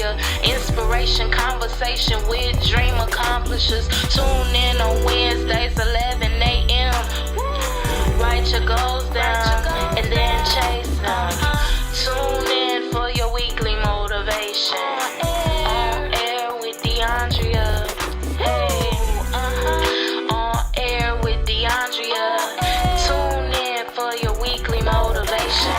Andrea. Inspiration, conversation with dream accomplishers. Tune in on Wednesdays, 11 a.m. Write your goals down and then chase them. Tune in for your weekly motivation. On air with Andrea. Hey, on air with Andrea. Tune in for your weekly motivation.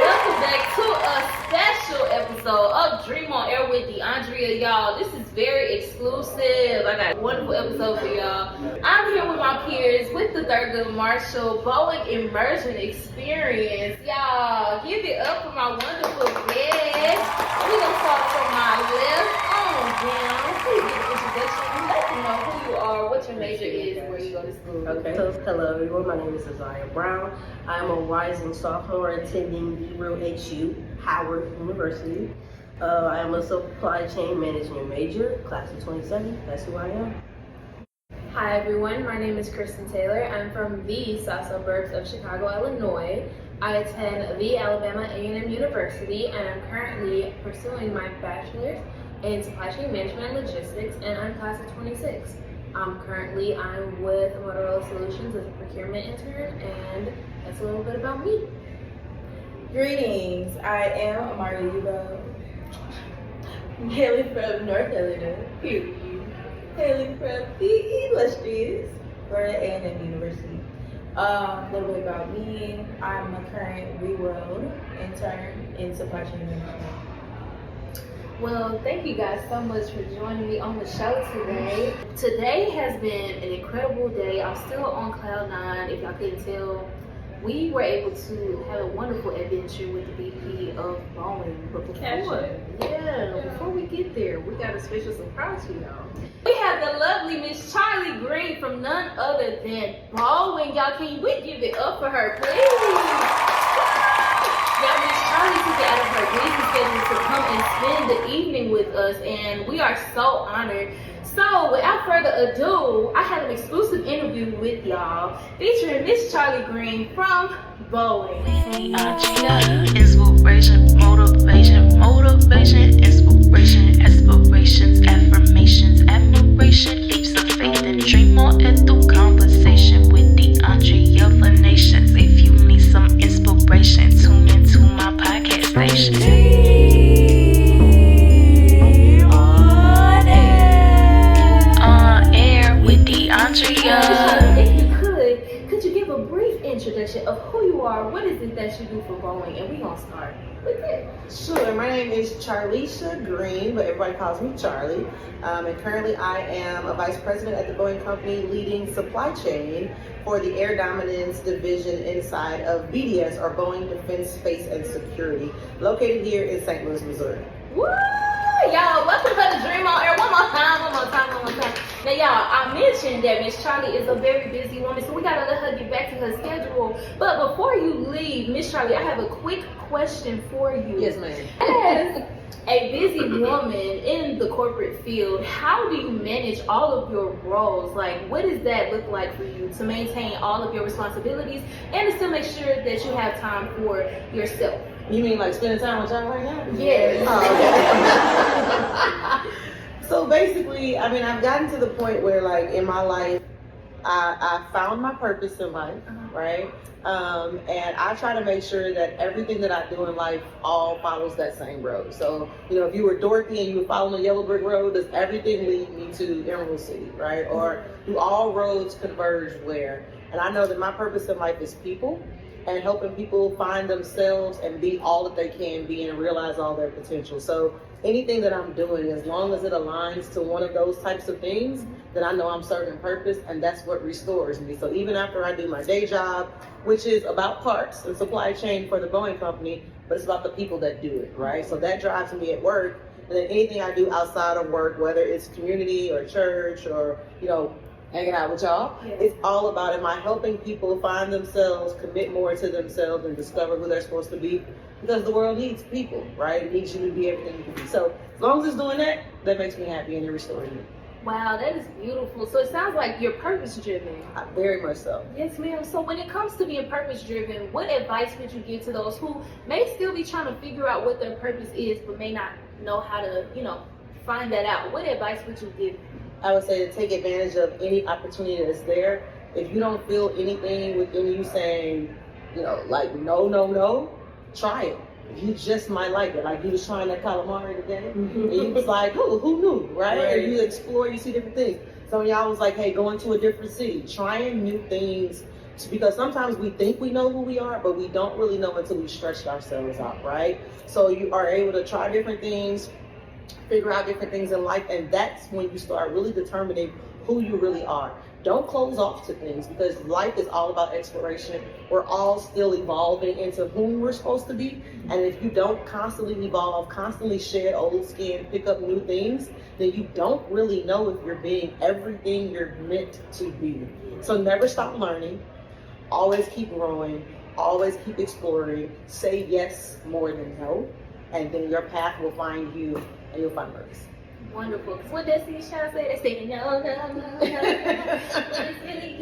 Welcome back to a special episode of Dream on Air with Andrea, y'all. This is very exclusive. I got a wonderful episode for y'all. I'm here with my peers with the Thurgood Marshall Boeing Immersion experience. Y'all, give it up for my wonderful guests. We're going to start from my left on down. Please give an introduction. Let them know who you are, what your major is, where you go to school. Okay, so hello everyone, my name is Isaiah Brown. I'm a rising sophomore attending HU, Howard University. I am a supply chain management major, class of 27, that's who I am. Hi everyone, my name is Kristen Taylor. I'm from the south suburbs of Chicago, Illinois. I attend the Alabama A&M University and I'm currently pursuing my bachelor's in supply chain management and logistics, and I'm class of 26. I'm with Motorola Solutions as a procurement intern, and that's a little bit about me. Greetings, I am Amari Lebo, hailing from North Carolina, period. Hailing from the illustrious Florida A&M University. A little bit about me, I'm a current reworld intern in supply chain management. Well, thank you guys so much for joining me on the show today. Today has been an incredible day. I'm still on cloud nine, if y'all couldn't tell. We were able to have a wonderful adventure with the VP of Boeing. But before we get there, we got a special surprise for y'all. We have the lovely Miss Charli Greene from none other than Boeing. Y'all, can we give it up for her, please? Y'all, Miss Charli took it out of her busy schedule to come and spend the evening with us, and we are so honored. So, without further ado, I have an exclusive interview with y'all featuring Miss Charli Greene from Boeing. Inspiration, motivation, motivation, inspiration, aspirations, affirmations, admiration, leaps of faith, and dream on it through conversation with Andrea for nations. If you need some inspiration, tune into my podcast station. Andrea. If you could you give a brief introduction of who you are, what is it that you do for Boeing, and we're going to start with it. Sure, my name is Charlisha Greene, but everybody calls me Charli. And currently I am a vice president at the Boeing Company leading supply chain for the air dominance division inside of BDS, or Boeing Defense, Space and Security, located here in St. Louis, Missouri. Woo! Y'all, welcome to the Dream on Air. One more time. Now, y'all, I mentioned that Miss Charli is a very busy woman, so we gotta let her get back to her schedule. But before you leave, Miss Charli, I have a quick question for you. Yes, ma'am. As a busy woman in the corporate field, how do you manage all of your roles? Like, what does that look like for you to maintain all of your responsibilities and to still make sure that you have time for yourself? You mean like spending time with y'all right now? Yes. Oh, okay. So basically, I mean, I've gotten to the point where, like, in my life, I found my purpose in life, right? And I try to make sure that everything that I do in life all follows that same road. So, you know, if you were dorky and you were following the yellow brick road, does everything lead me to Emerald City, right? Or do all roads converge where? And I know that my purpose in life is people, and helping people find themselves and be all that they can be and realize all their potential. So anything that I'm doing, as long as it aligns to one of those types of things, then I know I'm serving purpose, and that's what restores me. So even after I do my day job, which is about parts and supply chain for the Boeing Company, but it's about the people that do it, right? So that drives me at work. And then anything I do outside of work, whether it's community or church or, you know, hanging out with y'all, it's all about, am I helping people find themselves, commit more to themselves, and discover who they're supposed to be? Because the world needs people, right? It needs you to be everything you can be. So as long as it's doing that, that makes me happy and it restores me. Wow, that is beautiful. So it sounds like you're purpose-driven. Very much so. Yes, ma'am. So when it comes to being purpose-driven, what advice would you give to those who may still be trying to figure out what their purpose is, but may not know how to, find that out? What advice would you give? I would say to take advantage of any opportunity that's there. If you don't feel anything within you saying, like no, try it. You just might like it. Like you was trying that calamari today, and you was like, who knew, right? And you explore, you see different things. Some of y'all was like, hey, going to a different city, trying new things, because sometimes we think we know who we are, but we don't really know until we stretch ourselves out, right? So you are able to try different things, figure out different things in life, and that's when you start really determining who you really are. Don't close off to things, because life is all about exploration. We're all still evolving into whom we're supposed to be. And if you don't constantly evolve, constantly shed old skin, pick up new things, then you don't really know if you're being everything you're meant to be. So never stop learning. Always keep growing. Always keep exploring. Say yes more than no. And then your path will find you and you'll find purpose. Wonderful. Because what Destiny's Child say? They say, no. But it's really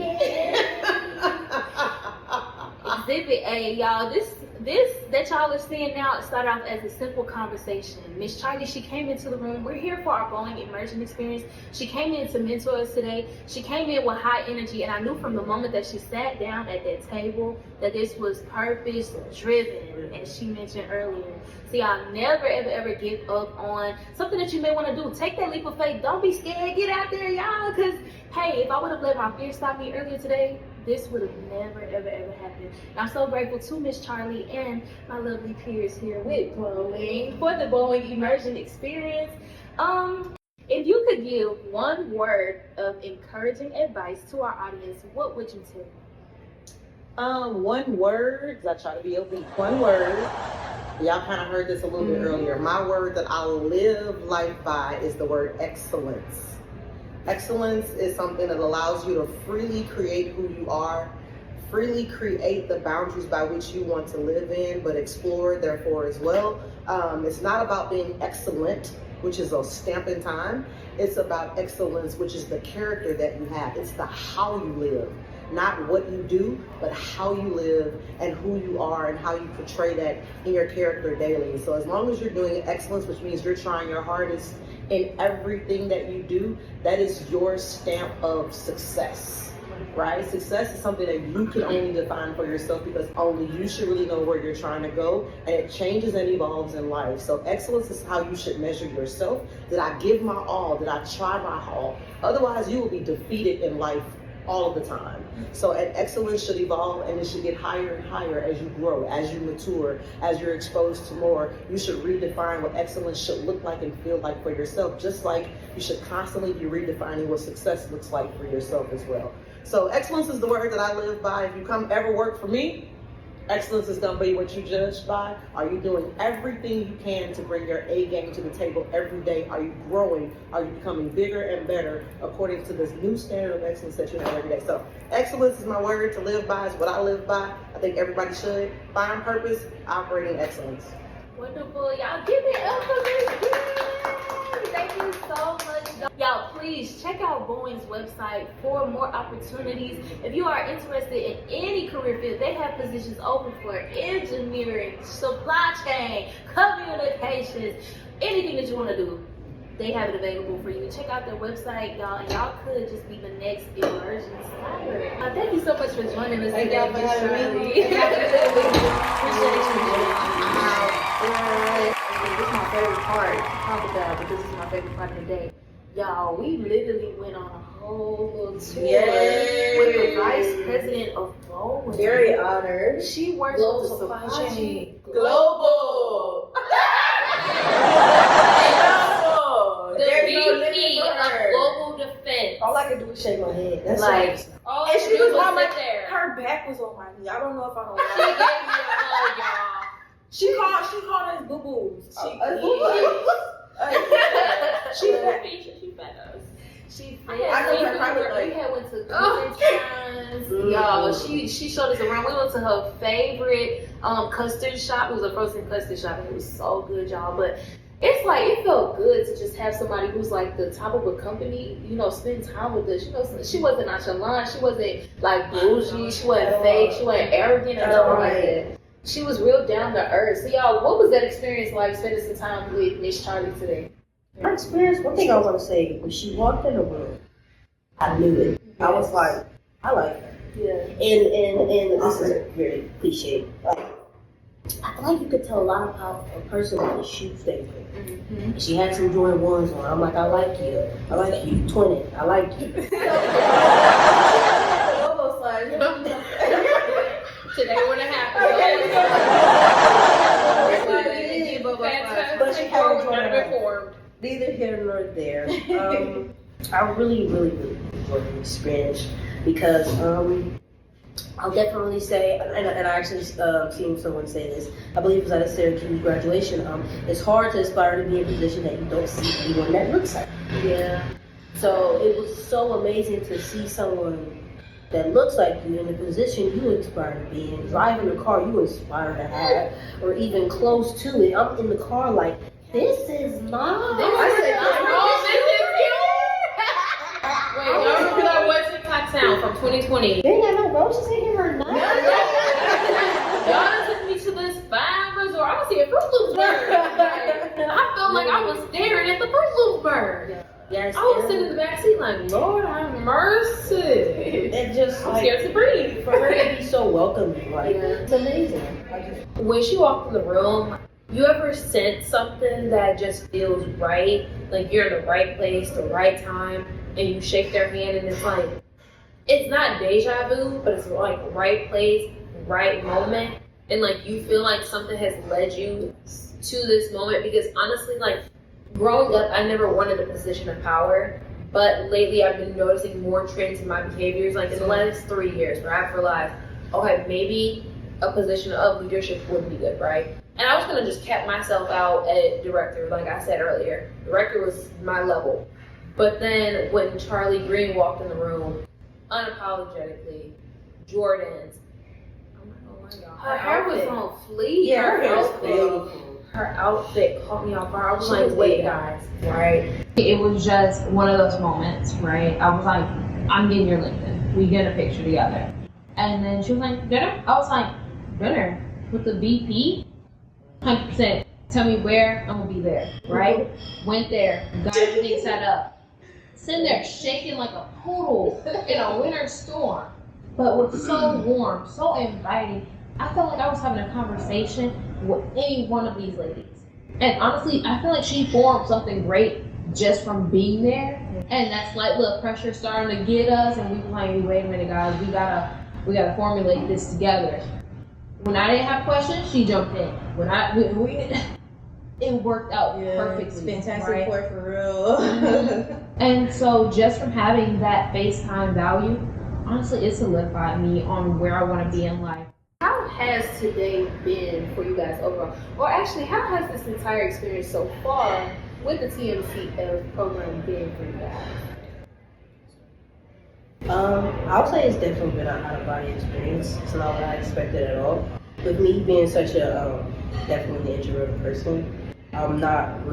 Exhibit A, y'all. This that y'all are seeing now started off as a simple conversation. Miss Charli, she came into the room. We're here for our Boeing Immersion experience. She came in to mentor us today. She came in with high energy, and I knew from the moment that she sat down at that table that this was purpose driven, as she mentioned earlier. See, I'll never ever give up on something that you may want to do. Take that leap of faith. Don't be scared. Get out there, y'all. Because hey, if I would have let my fear stop me earlier today, this would have never ever happened. And I'm so grateful to Miss Charli and my lovely peers here with Boeing for the Boeing Immersion experience. If you could give one word of encouraging advice to our audience, what would you tell? One word, 'cause I try to be open. One word. Y'all kind of heard this a little bit earlier. My word that I live life by is the word excellence. Excellence is something that allows you to freely create who you are, freely create the boundaries by which you want to live in, but explore therefore as well. It's not about being excellent, which is a stamp in time. It's about excellence, which is the character that you have. It's the how you live. Not what you do, but how you live and who you are and how you portray that in your character daily. So as long as you're doing excellence, which means you're trying your hardest in everything that you do, that is your stamp of success, right? Success is something that you can only define for yourself, because only you should really know where you're trying to go, and it changes and evolves in life. So excellence is how you should measure yourself. Did I give my all? Did I try my all? Otherwise, you will be defeated in life all of the time. So and excellence should evolve, and it should get higher and higher as you grow, as you mature, as you're exposed to more. You should redefine what excellence should look like and feel like for yourself, just like you should constantly be redefining what success looks like for yourself as well. So excellence is the word that I live by. If you come ever work for me, excellence is going to be what you judge by. Are you doing everything you can to bring your A game to the table every day? Are you growing? Are you becoming bigger and better according to this new standard of excellence that you have every day? So excellence is my word to live by. It's what I live by. I think everybody should find purpose, operate in excellence. Wonderful. Y'all give it up for this. Thank you so much. Y'all, please check out Boeing's website for more opportunities. If you are interested in any career field, they have positions open for engineering, supply chain, communications, anything that you want to do. They have it available for you. Check out their website, y'all, and y'all could just be the next immersion scholar. Thank you so much for joining us Thank today, y'all for Miss having me. Charli. This is my favorite part to talk about, but this is my favorite part of the day. Y'all, we literally went on a whole little tour Yay. with the vice president of Boeing. Very honored. She works Global with the supply chain. Global. The There's no limit VP for of her. Global Defense. All I can do is shake my head. That's Like, it. all And she she did was was on my, sit there. her back was on my knee. I don't know if I know She gave me why. a hug, y'all. She called us boo boos. She fed us. She fed us. We had went to Clementines. Y'all, she showed us around. We went to her favorite custard shop. It was a frozen custard shop, and it was so good, y'all. But it's like it felt good to just have somebody who's like the top of a company, spend time with us. She wasn't nonchalant, she wasn't like bougie, she wasn't fake, she wasn't arrogant or nothing like that. She was real down to earth. So y'all, what was that experience like spending some time with Miss Charli today? Her experience, one thing I want to say, when she walked in the room, I knew it. I was like, I like her. Yeah. And this is very cliche. Like, I feel like you could tell a lot about a person by the shoes they wear. Mm-hmm. She had some Jordan 1s on. I'm like, I like you. I like you. 20. I like you. Almost like, Today wouldn't happen. But she had Jordan 1. Neither here nor there. I really, really, really enjoyed the experience because I'll definitely say, and I actually seen someone say this, I believe it was at a Syracuse graduation, it's hard to aspire to be in a position that you don't see anyone that looks like you. Yeah. So it was so amazing to see someone that looks like you in the position you aspire to be in, driving the car you aspire to have, or even close to it. I'm in the car like, this is mine. Wait, y'all remember that What's TikTok sound from 2020? They ain't got no roses in here or nothing. Y'all took me to this fine resort. I was seeing Fruit Loops bird. And I felt like I was staring at the Fruit Loops bird. Yes, I was sitting in the back seat like, Lord have mercy. It just I'm like, scared to breathe. for her to be so welcoming, like, it's amazing. When she walked in the room, you ever sense something that just feels right? Like you're in the right place, the right time, and you shake their hand and it's like, it's not deja vu, but it's like right place, right moment. And like you feel like something has led you to this moment because honestly, like growing up, I never wanted a position of power. But lately I've been noticing more trends in my behaviors, like in the last 3 years where I've realized, okay, maybe a position of leadership would be good, right? And I was gonna just cap myself out at director, like I said earlier. Director was my level. But then when Charli Greene walked in the room, unapologetically, Jordans, I'm not gonna lie, y'all. Her hair was on fleek. Yeah, her hair was outfit. beautiful. Her outfit caught me off guard. I was She like, was wait, there. guys, right? It was just one of those moments, right? I was like, I'm getting your LinkedIn. We get a picture together. And then she was like, dinner? I was like, dinner? With the VP? 100%. Tell me where, I'm gonna be there, right? Went there, got everything set up. Sitting there shaking like a poodle in a winter storm. But was so warm, so inviting. I felt like I was having a conversation with any one of these ladies. And honestly, I feel like she formed something great just from being there. And that slight little pressure starting to get us, and we were like, wait a minute, guys, we gotta formulate this together. When I didn't have questions, she jumped in. When it worked out perfectly. It's fantastic right? support for real. And so just from having that FaceTime value, honestly, it solidified me on where I want to be in life. How has today been for you guys overall? Or actually, how has this entire experience so far with the TMCF program been for you guys? I would say it's definitely been an out-of-body experience. It's not what I expected at all. With me being such a definitely an introverted person, I'm not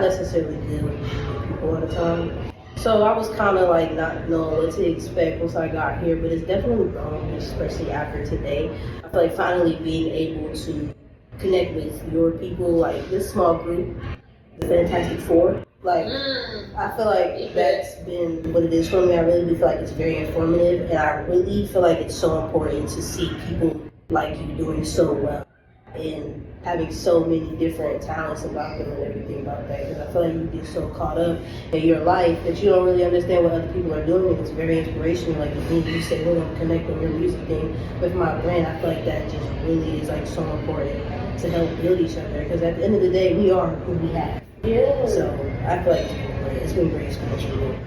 necessarily good with people all the time. So I was kind of like not knowing what to expect once I got here, but it's definitely grown, especially after today. I feel like finally being able to connect with your people, like this small group, the Fantastic Four. Like, I feel like that's been what it is for me. I really do feel like it's very informative, and I really feel like it's so important to see people like you doing so well and having so many different talents about them and everything about that. Because I feel like you get so caught up in your life that you don't really understand what other people are doing. And it's very inspirational. Like the thing you say, we're going to connect on your music thing with my brand. I feel like that just really is like so important to help build each other. Because at the end of the day, we are who we have. Yeah. So I feel like it's been great experience for me.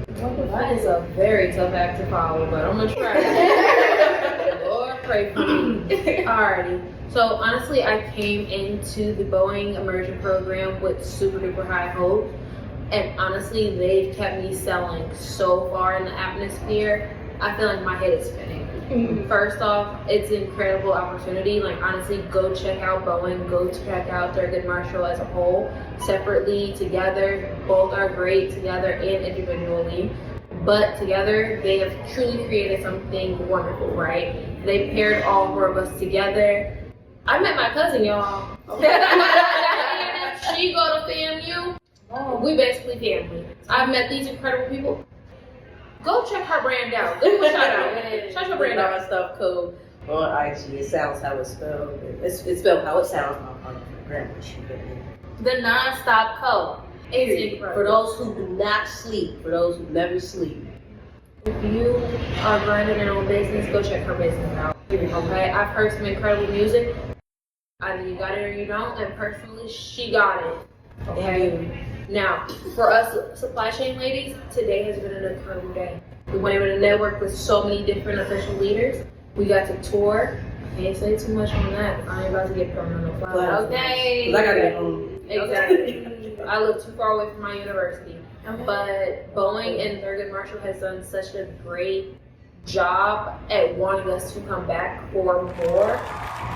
That is a very tough act to follow, but I'm gonna try. Lord, pray for me. Alrighty. So honestly, I came into the Boeing Immersion program with super duper high hope, and honestly, they've kept me selling so far in the atmosphere. I feel like my head is spinning. First off, it's an incredible opportunity. Like, honestly, go check out Boeing, go check out Thurgood Marshall as a whole, separately, together. Both are great together and individually. But together, they have truly created something wonderful, right? They paired all four of us together. I met my cousin, y'all. She go to FAMU. We basically family. I've met these incredible people. Go check her brand out. Give her a shout out. Shout your brand out. Non-stop code on IG. It sounds how it's spelled. It's spelled how it sounds. My grandma, she put it. The non-stop code. It's incredible. For those who do not sleep, for those who never sleep. If you are running your own business, go check her business out. Okay? I've heard some incredible music. Either you got it or you don't. And personally, she got it. Okay? Now, for us supply chain ladies, today has been an incredible day. We were able to network with so many different official leaders. We got to tour. I can't say too much on that. I ain't about to get thrown on no fly. Okay. I gotta get home. Exactly. I live too far away from my university. But Boeing and Thurgood Marshall has done such a great job at wanting us to come back for more.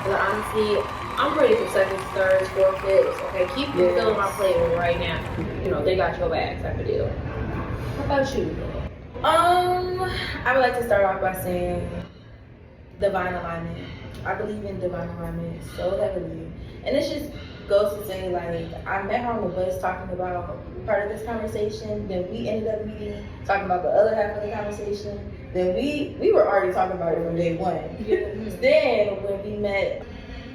But honestly, I'm ready for seconds, thirds, fourth, fifths. Okay, keep filling my plate right now. You know, they got your back type of deal. How about you? I would like to start off by saying divine alignment. I believe in divine alignment so heavily. And this just goes to say, like, I met her on the bus talking about part of this conversation, then we ended up meeting, talking about the other half of the conversation. Then we were already talking about it from day one. Then when we met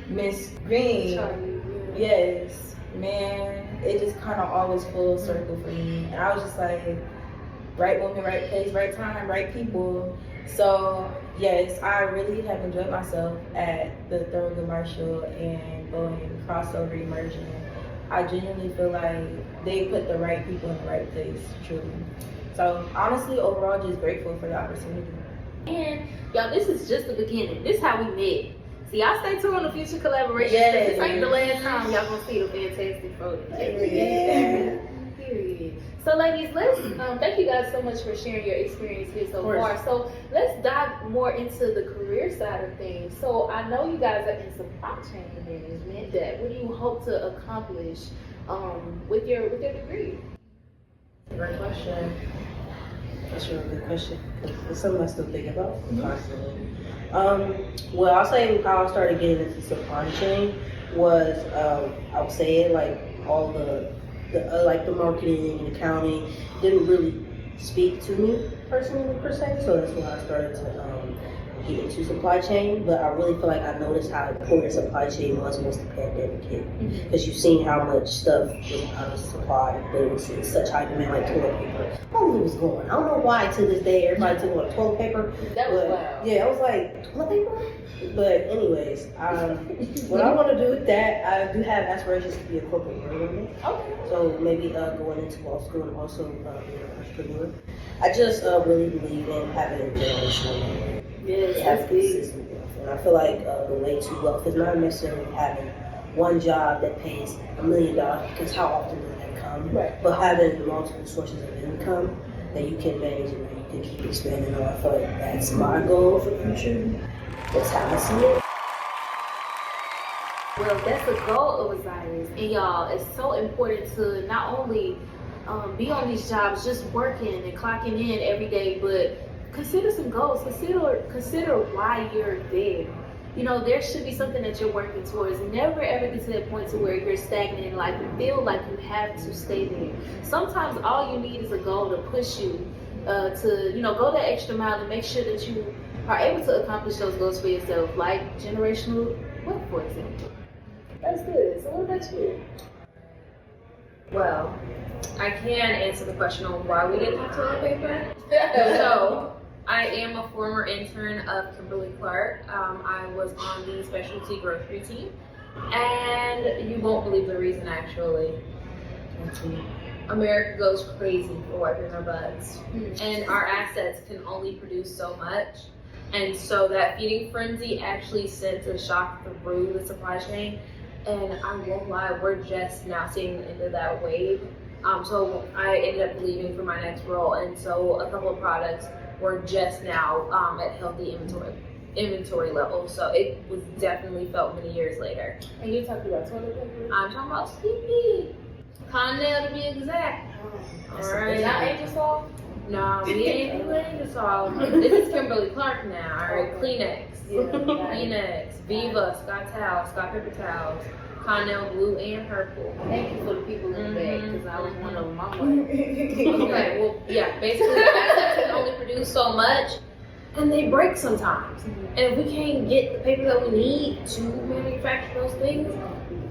Miss Greene, Charli, yes, man, it just kind of always full circle for me. And I was just like, right woman, right place, right time, right people. So yes, I really have enjoyed myself at the Thurgood Marshall and Boeing crossover immersion. I genuinely feel like they put the right people in the right place, truly. So honestly, overall, just grateful for the opportunity. And y'all, this is just the beginning. This is how we met. See, y'all stay tuned on the future collaborations. Yes. This ain't the last time y'all gonna see the fantastic photos. Yeah. Period. So, ladies, let's thank you guys so much for sharing your experience here so far. So, let's dive more into the career side of things. So, I know you guys are in supply chain management. What do you hope to accomplish with your degree? Great question. That's a really good question. It's something I still think about constantly. Well, I'll say how I started getting into supply chain was I would say it like all the like the marketing and accounting didn't really speak to me personally per se. So that's when I started to get into supply chain. But I really feel like I noticed how important supply chain was once the pandemic hit, because you've seen how much stuff was out of supply, but it was in such high demand, like toilet paper. I don't know what was going. I don't know why to this day everybody took like toilet paper. That was wild. Yeah, I was like, toilet paper? But anyways, what I want to do with that, I do have aspirations to be a corporate lawyer. Okay. So maybe going into law school and also being an entrepreneur. I just really believe in having a generational wealth. Yes, Have that's big. consistent wealth. And I feel like the way to wealth is not necessarily having one job that pays $1 million, because how often does that come? Right. But having multiple sources of income that you can manage and that you can keep expanding on. I feel like that's my goal for the future. That's how I see it. Well, that's the goal of Osiris. And y'all, it's so important to not only be on these jobs, just working and clocking in every day, but consider some goals. Consider why you're there. You know, there should be something that you're working towards. Never ever get to that point to where you're stagnant in life and feel like you have to stay there. Sometimes all you need is a goal to push you to, you know, go that extra mile and make sure that you are able to accomplish those goals for yourself, like generational wealth, for example. That's good. So what about you? Well, I can answer the question on why we didn't have toilet paper. So, I am a former intern of Kimberly-Clark. I was on the specialty grocery team, and you won't believe the reason, actually. America goes crazy for wiping their butts, and our assets can only produce so much. And so that feeding frenzy actually sent a shock through the supply chain. And I won't lie, we're just now seeing the end of that wave. So I ended up leaving for my next role, and so a couple of products were just now at healthy inventory. inventory level. So it was definitely felt many years later. And you talked about toilet paper? I'm talking about Sleepy. Connell to be exact. Alright. Not Angel's? No, we ain't doing this all. This is Kimberly Clark now. Alright, Kleenex. Kleenex, Viva, Scott Towels, Scott Paper Towels, Connell Blue and Purple. Thank you for the people in the back, because I was one of them. I'm like, Okay, well, yeah, basically, assets can only produce so much, and they break sometimes. And if we can't get the paper that we need to manufacture those things,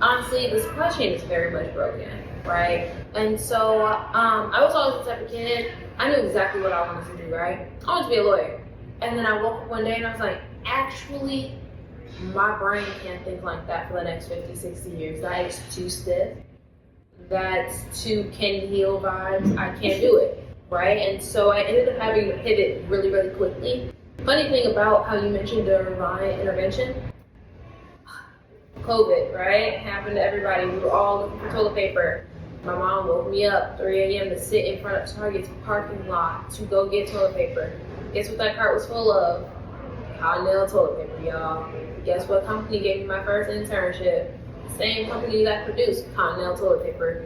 honestly, the supply chain is very much broken, right? And so, I was always the type of kid, I knew exactly what I wanted to do, right? I wanted to be a lawyer. And then I woke up one day and I was like, actually, my brain can't think like that for the next 50, 60 years. That is too stiff. That's too Kenny Hill vibes. I can't do it, right? And so I ended up having to pivot really, really quickly. Funny thing about how you mentioned the divine intervention, COVID, right? Happened to everybody. We were all looking for toilet paper. My mom woke me up 3 a.m. to sit in front of Target's parking lot to go get toilet paper. Guess what that cart was full of? Connell toilet paper, y'all. Guess what company gave me my first internship? Same company that produced Connell toilet paper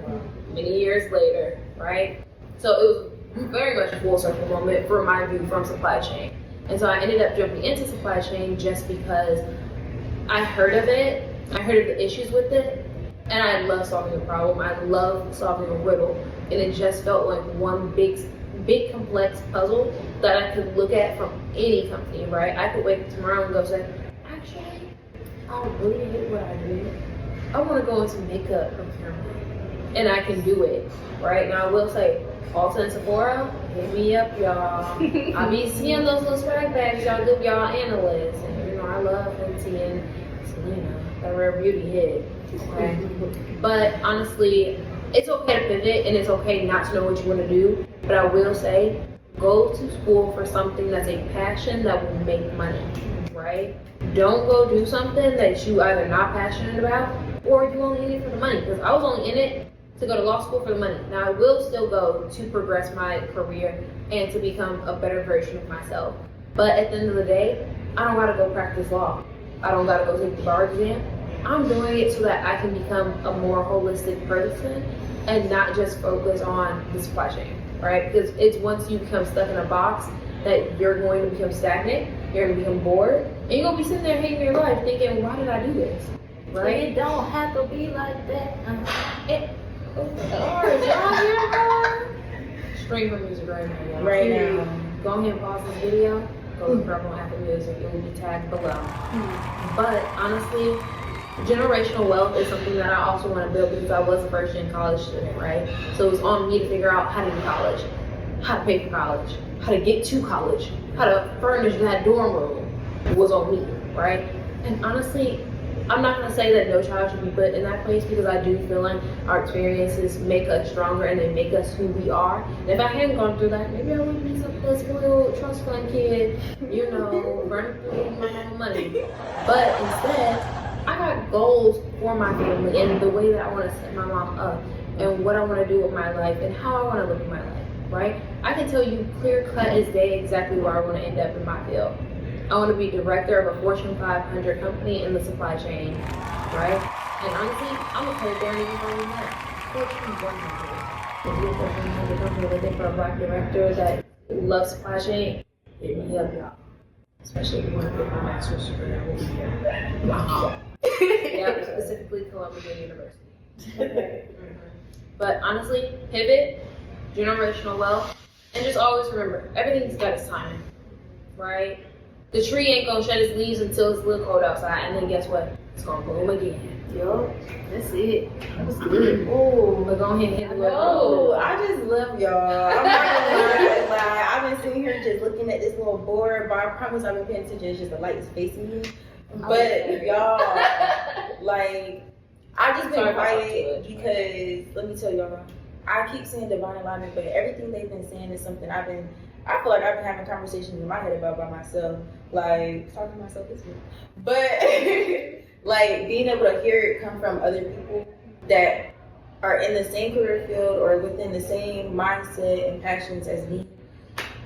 many years later, right? So it was very much a full circle moment for my view from supply chain. And so I ended up jumping into supply chain just because I heard of it, I heard of the issues with it, and I love solving a problem. I love solving a riddle, and it just felt like one big complex puzzle that I could look at from any company, right? I could wake up tomorrow and go say, actually, I really hate what I do. I want to go into makeup procurement, and I can do it, right? Now I will say, Ulta and Sephora, hit me up, y'all. I be seeing those little swag bags y'all give y'all analysts, and you know I love Fenty and Selena, that Rare Beauty hit. Okay, but honestly, it's okay to pivot, and it's okay not to know what you want to do. But I will say, go to school for something that's a passion that will make money, right? Don't go do something that you either not passionate about or you only in it for the money. Because I was only in it to go to law school for the money. Now I will still go to progress my career and to become a better version of myself. But at the end of the day, I don't gotta go practice law. I don't gotta go take the bar exam. I'm doing it so that I can become a more holistic person and not just focus on the supply chain. Right? Because it's once you become stuck in a box that you're going to become stagnant, you're going to become bored, and you're going to be sitting there hating your life thinking, why did I do this? Right? It don't have to be like that. Y'all hear her? Stream her music right now, y'all. Right now. Go ahead and pause this video. Go look her up on Apple Music. It will be tagged below. But honestly, generational wealth is something that I also want to build because I was a first-gen college student, right? So it was on me to figure out how to do college, how to pay for college, how to get to college, how to furnish that dorm room. It was on me, right? And honestly, I'm not going to say that no child should be put in that place because I do feel like our experiences make us stronger and they make us who we are. And if I hadn't gone through that, maybe I wouldn't be some spoiled trust fund kid, you know, running through my mama money. But instead, I got goals for my family and the way that I want to set my mom up and what I want to do with my life and how I want to live in my life, right? I can tell you clear cut as day exactly where I want to end up in my field. I want to be director of a Fortune 500 company in the supply chain, right? And honestly, I'm okay there even finding that. Fortune 100. If you're a Fortune 100 company looking for a black director that loves supply chain, hit me up, y'all. Especially if you want to get my master's degree, I will be here. Yeah, specifically Columbia University. But honestly, pivot, generational wealth, and just always remember, everything's got its timing, right? The tree ain't gonna shed its leaves until it's a little cold outside, and then guess what? It's gonna bloom again. Yo, that's it. That was good. Oh, but go ahead and hit the No, I just love y'all. I'm not gonna lie. I've been sitting here just looking at this little board, but I promise I've been paying attention. It's just the light is facing me. But y'all, like, I've just been quiet because let me tell y'all, I keep saying divine alignment, but everything they've been saying is something I feel like I've been having conversations in my head about by myself, like talking to myself this week. But like being able to hear it come from other people that are in the same career field or within the same mindset and passions as me,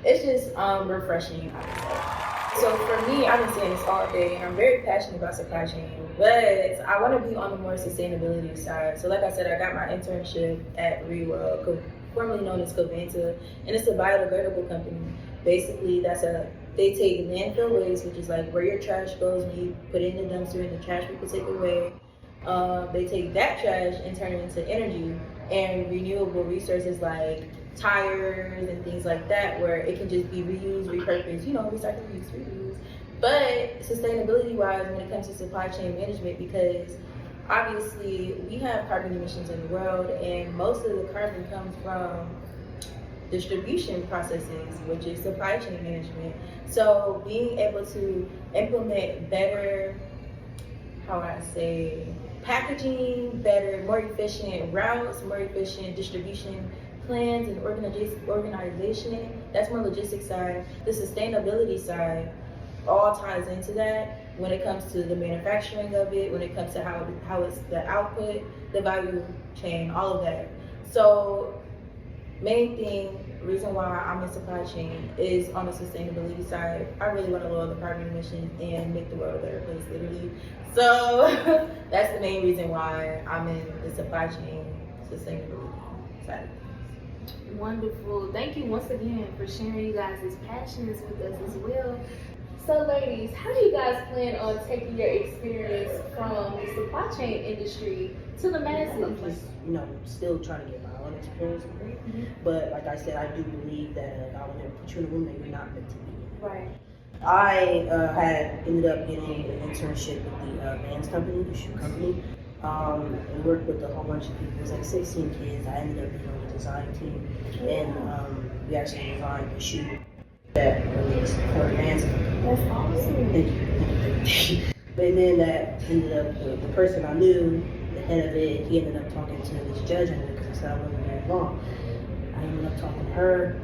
it's just refreshing, I would say. So for me, I've been saying this all day, and I'm very passionate about supply chain, but I want to be on the more sustainability side. So like I said, I got my internship at Reworld, formerly known as Covanta, and it's a biodegradable company. Basically, they take landfill waste, which is like where your trash goes when you put it in the dumpster and the trash people take away. They take that trash and turn it into energy and renewable resources like tires and things like that, where it can just be reused, repurposed, recycle, reuse. But sustainability wise, when it comes to supply chain management, because obviously we have carbon emissions in the world, and most of the carbon comes from distribution processes, which is supply chain management. So being able to implement better, packaging, better, more efficient routes, more efficient distribution plans and organization, that's more logistics side. The sustainability side all ties into that when it comes to the manufacturing of it, when it comes to how it's the output, the value chain, all of that. So reason why I'm in supply chain is on the sustainability side. I really want to lower the carbon emissions and make the world a better place, literally. So that's the main reason why I'm in the supply chain sustainability side. Wonderful. Thank you once again for sharing you guys' passions with us as well. So ladies, how do you guys plan on taking your experience from the supply chain industry to the masses? I'm just, still trying to get my own experience with it. But like I said, I do believe that I would never put you in a room that you're not meant to be in. Right. I had ended up getting an internship with the Vans company, the shoe company, and worked with a whole bunch of people. It was like 16 kids. I ended up being on the design team, and we actually designed the shoe that was for Vans company. That's awesome. Thank you. But then that ended up, the person I knew, the head of it, he ended up talking to this judge on it because I said I wasn't very wrong. I ended up talking to her.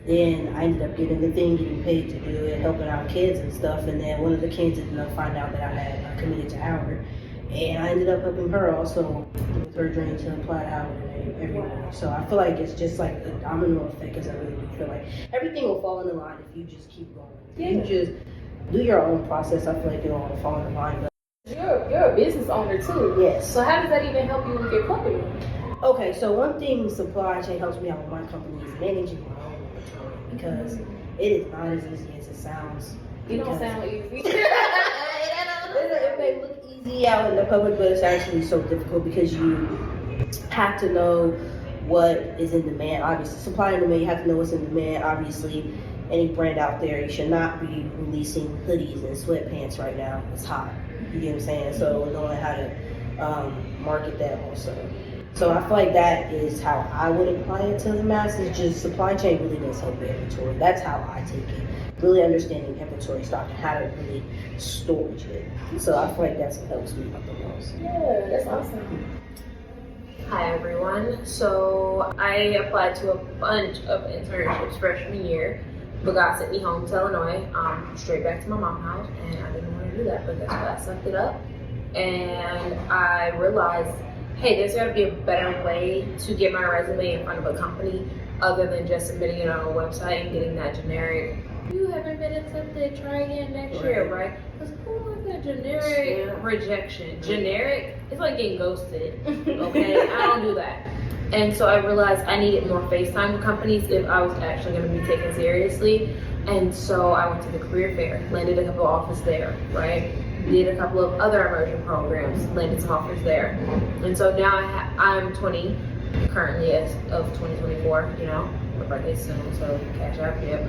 Then I ended up getting the thing, getting paid to do it, helping out kids and stuff. And then one of the kids ended up finding out that I had committed to Howard. And I ended up helping her also with her dream to apply to Howard and everywhere. So I feel like it's just like a domino effect, because I really do feel like everything will fall into line if you just keep going. If you just do your own process, I feel like it'll all fall into line. You're a business owner too. Yes. So how does that even help you with your company? Okay, so one thing supply chain helps me out with my company is managing my own inventory, because it is not as easy as it sounds. You don't sound easy. It may look easy out in the public, but it's actually so difficult because you have to know what is in demand. Obviously, supply and demand, you have to know what's in demand. Obviously, any brand out there, you should not be releasing hoodies and sweatpants right now. It's hot. You get what I'm saying? So knowing how to market that also. So I feel like that is how I would apply it to the masses. Just supply chain really does help with inventory. That's how I take it. Really understanding inventory stock and how to really storage it. So I feel like that's what helps me out the most. Yeah, that's awesome. Hi everyone. So I applied to a bunch of internships freshman year, but God sent me home to Illinois, straight back to my mom's house, and I didn't want to do that, but that's why I sucked it up. And I realized, hey, there's got to be a better way to get my resume in front of a company other than just submitting it on a website and getting that generic, you haven't been accepted, try again next year, right? Because who wants that generic rejection? Generic, it's like getting ghosted, okay? I don't do that. And so I realized I needed more face time with companies if I was actually going to be taken seriously. And so I went to the career fair, landed a couple of offers there, right? Did a couple of other immersion programs, landed some offers there. And so now I'm 20, currently as of 2024, my birthday's soon, so cash out, yep.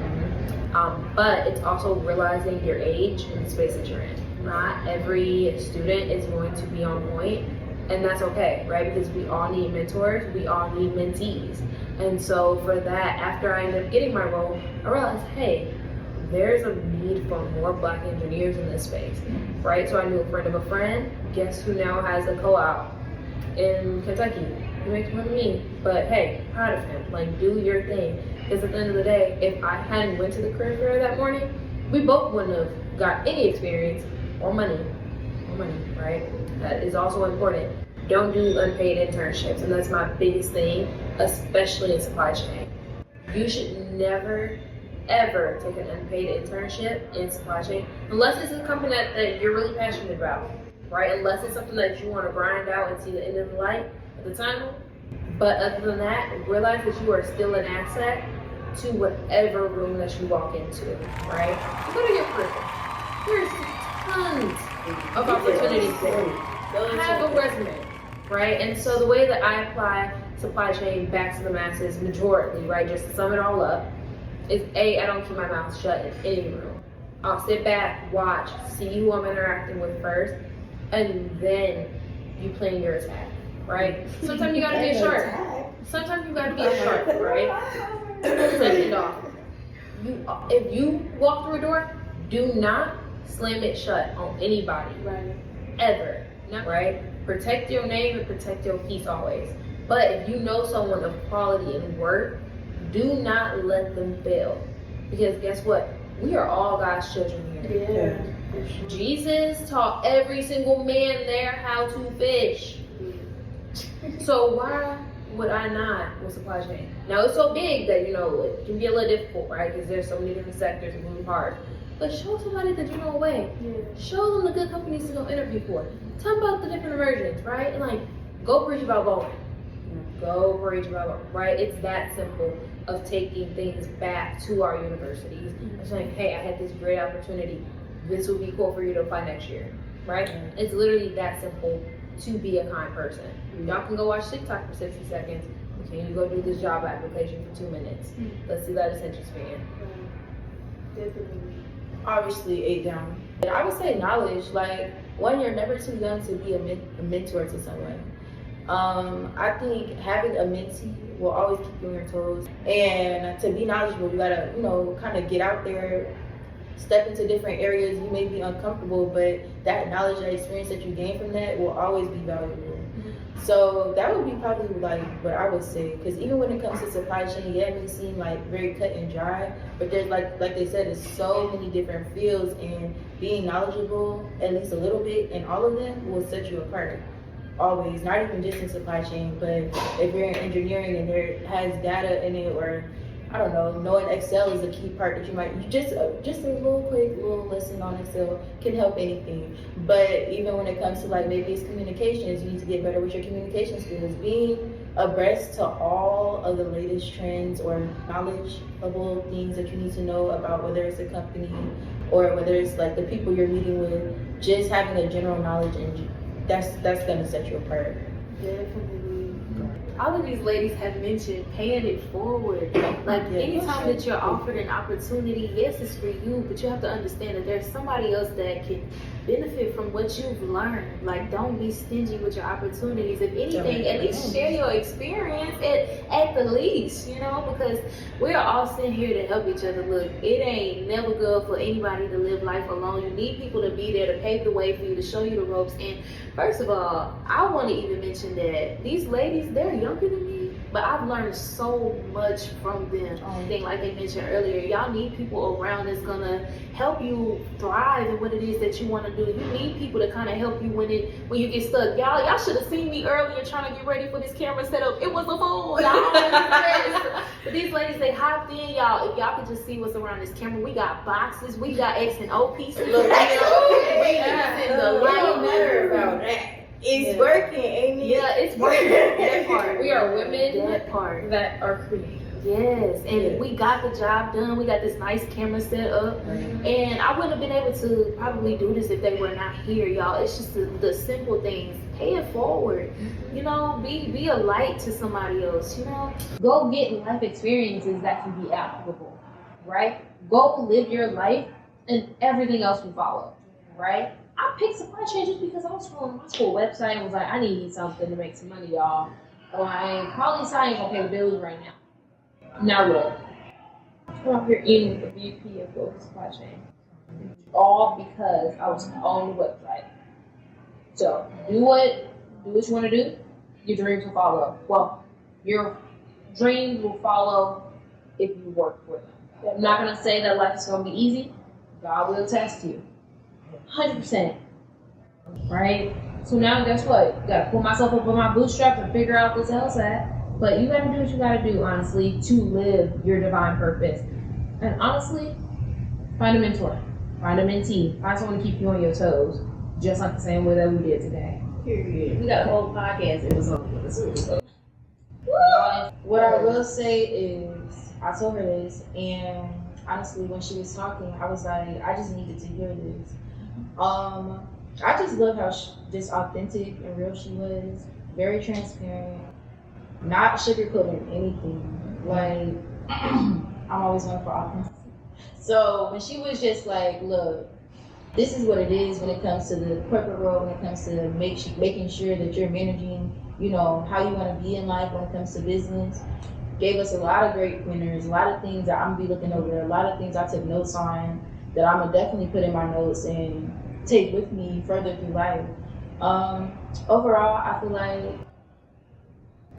But it's also realizing your age and the space that you're in. Not every student is going to be on point, and that's okay, right? Because we all need mentors, we all need mentees. And so for that, after I ended up getting my role, I realized, hey, there's a need for more Black engineers in this space, right? So I knew a friend of a friend, guess who now has a co-op in Kentucky? He makes more than me, but hey, proud of him. Like, do your thing. Because at the end of the day, if I hadn't went to the career fair that morning, we both wouldn't have got any experience or money, right? That is also important. Don't do unpaid internships, and that's my biggest thing, especially in supply chain. You should never, ever take an unpaid internship in supply chain unless it's a company that you're really passionate about, right? Unless it's something that you want to grind out and see the end of the light at the tunnel. But other than that, realize that you are still an asset to whatever room that you walk into, right? So go to your career. There's tons of opportunities there. Have a resume, right? And so the way that I apply supply chain back to the masses majorly, right, just to sum it all up, is I don't keep my mouth shut in any room. I'll sit back, watch, see who I'm interacting with first, and then you plan your attack, right? Sometimes you gotta be a shark. Sometimes you gotta be a shark, right? Second off, if you walk through a door, do not slam it shut on anybody, Right. ever, right? Protect your name and protect your peace always. But if you know someone of quality and worth, do not let them fail. Because guess what? We are all God's children here. Yeah. Jesus taught every single man there how to fish. So why would I not with supply chain? Now it's so big that, you know, it can be a little difficult, right? Because there's so many different sectors and moving parts. But show somebody that you know a way. Show them the good companies to go interview for. Tell them about the different immersions, right? And like, go preach about Boeing. Go preach about Boeing, right? It's that simple of taking things back to our universities. It's like, hey, I had this great opportunity. This would be cool for you to apply next year, right? It's literally that simple to be a kind person. Y'all can go watch TikTok for 60 seconds. Can you go do this job application for 2 minutes? Let's see that attention span. Definitely. Obviously 8 down. I would say knowledge, like, one, you're never too young to be a mentor to someone. I think having a mentee will always keep you on your toes. And to be knowledgeable, you gotta, you know, kind of get out there, step into different areas. You may be uncomfortable, but that knowledge, that experience that you gain from that will always be valuable. So that would be probably like what I would say, because even when it comes to supply chain, yeah, it may seem like very cut and dry, but there's like they said, there's so many different fields, and being knowledgeable at least a little bit in all of them will set you apart. Always, not even just in supply chain, but if you're in engineering and there has data in it, or I don't know, knowing Excel is a key part that you just a little quick little lesson on Excel can help anything. But even when it comes to like maybe it's communications, you need to get better with your communication skills. Being abreast to all of the latest trends or knowledgeable things that you need to know about, whether it's a company or whether it's like the people you're meeting with, just having a general knowledge, and that's gonna set you apart. Definitely. All of these ladies have mentioned paying it forward. Like anytime that you're offered an opportunity, yes, it's for you, but you have to understand that there's somebody else that can benefit from what you've learned. Like, don't be stingy with your opportunities. If anything, at least share your experience at the least, you know, because we're all sitting here to help each other. Look, it ain't never good for anybody to live life alone. You need people to be there to pave the way for you, to show you the ropes. And first of all, I want to even mention that these ladies, they're younger than me, but I've learned so much from them. Like they mentioned earlier, y'all need people around that's gonna help you thrive in what it is that you want to do. You need people to kind of help you when you get stuck. Y'all should have seen me earlier trying to get ready for this camera setup. It was a fool. But these ladies, they hopped in, y'all. If y'all could just see what's around this camera, we got boxes, we got X and O pieces. Look, matter about that. It's working, ain't it? Yeah, it's working. That part. We are women that part. that are creative. Yes, and we got the job done. We got this nice camera set up, and I wouldn't have been able to probably do this if they were not here, y'all. It's just the simple things. Pay it forward, you know. Be a light to somebody else, you know. Go get life experiences that can be applicable, right? Go live your life, and everything else will follow, right? I picked supply chain just because I was scrolling my school website and was like, I need something to make some money, y'all. So I ain't probably gonna pay the bills right now. Now what? I'm up here eating with the VP of global supply chain. All because I was on the website. So do what you want to do. Your dreams will follow. Well, your dreams will follow if you work for them. I'm not gonna say that life is gonna be easy. God will test you. 100%. Right? So now guess what? You gotta pull myself up on my bootstraps and figure out this LSAT. But you gotta do what you gotta do, honestly, to live your divine purpose. And honestly, find a mentor, find a mentee, find someone to keep you on your toes, just like the same way that we did today. Period. We got a whole podcast episode. What I will say is, I told her this, and honestly, when she was talking, I was like, I just needed to hear this. I just love how just authentic and real she was, very transparent, not sugarcoating anything. Like, I'm always one for authenticity. So when she was just like, look, this is what it is when it comes to the corporate world, when it comes to making sure that you're managing, you know, how you want to be in life when it comes to business. Gave us a lot of great pointers, a lot of things that I'm gonna be looking over, a lot of things I took notes on that I'm gonna definitely put in my notes and take with me further through life. Overall, I feel like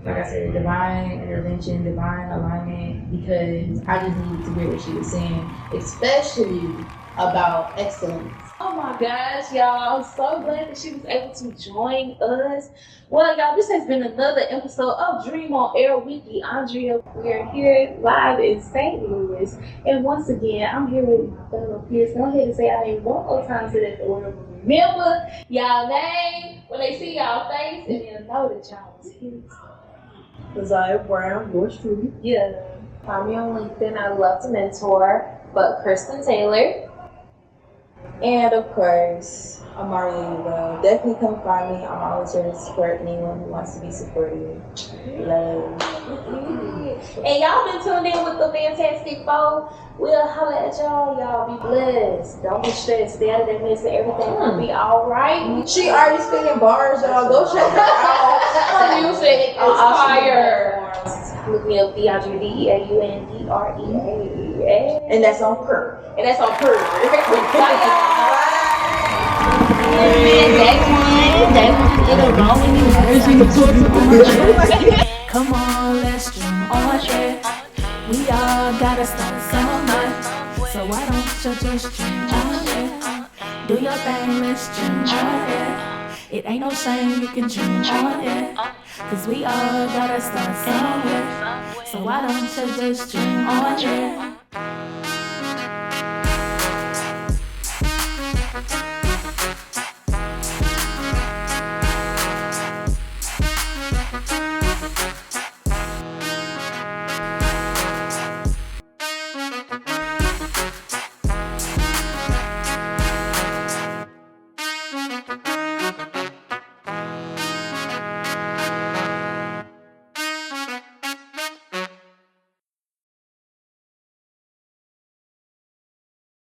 I said, divine intervention, divine alignment, because I just needed to hear what she was saying, especially about excellence. Oh my gosh, y'all. I'm so glad that she was able to join us. Well, y'all, this has been another episode of Dream on Air with Andrea. We're here live in St. Louis. And once again, I'm here with my fellow peers. Go ahead and say our name one more time so that the world will remember y'all name when they see y'all face and they'll know that y'all was here. Desire Brown, yours truly. Yeah. Find me on LinkedIn. I love to mentor, but Kristen Taylor. And of course, Amari Well. Definitely come find me. I'm always here to support anyone who wants to be supported. Love. And y'all been tuned in with the Fantastic Four. We'll holler at y'all. Y'all be blessed. Don't be stressed. Stay out of that mess and everything will be alright. She already spinning bars, y'all. Go check her out. Her music is fire. Look me up, DeAundrea, DeAundrea. And that's on her. And that's on her. Come on, let's dream on it. We all gotta start somewhere. So why don't you just dream on it? Do your thing, let's dream on it. It ain't no shame, you can dream on it. Cause we all gotta start somewhere. So why don't you just dream on it?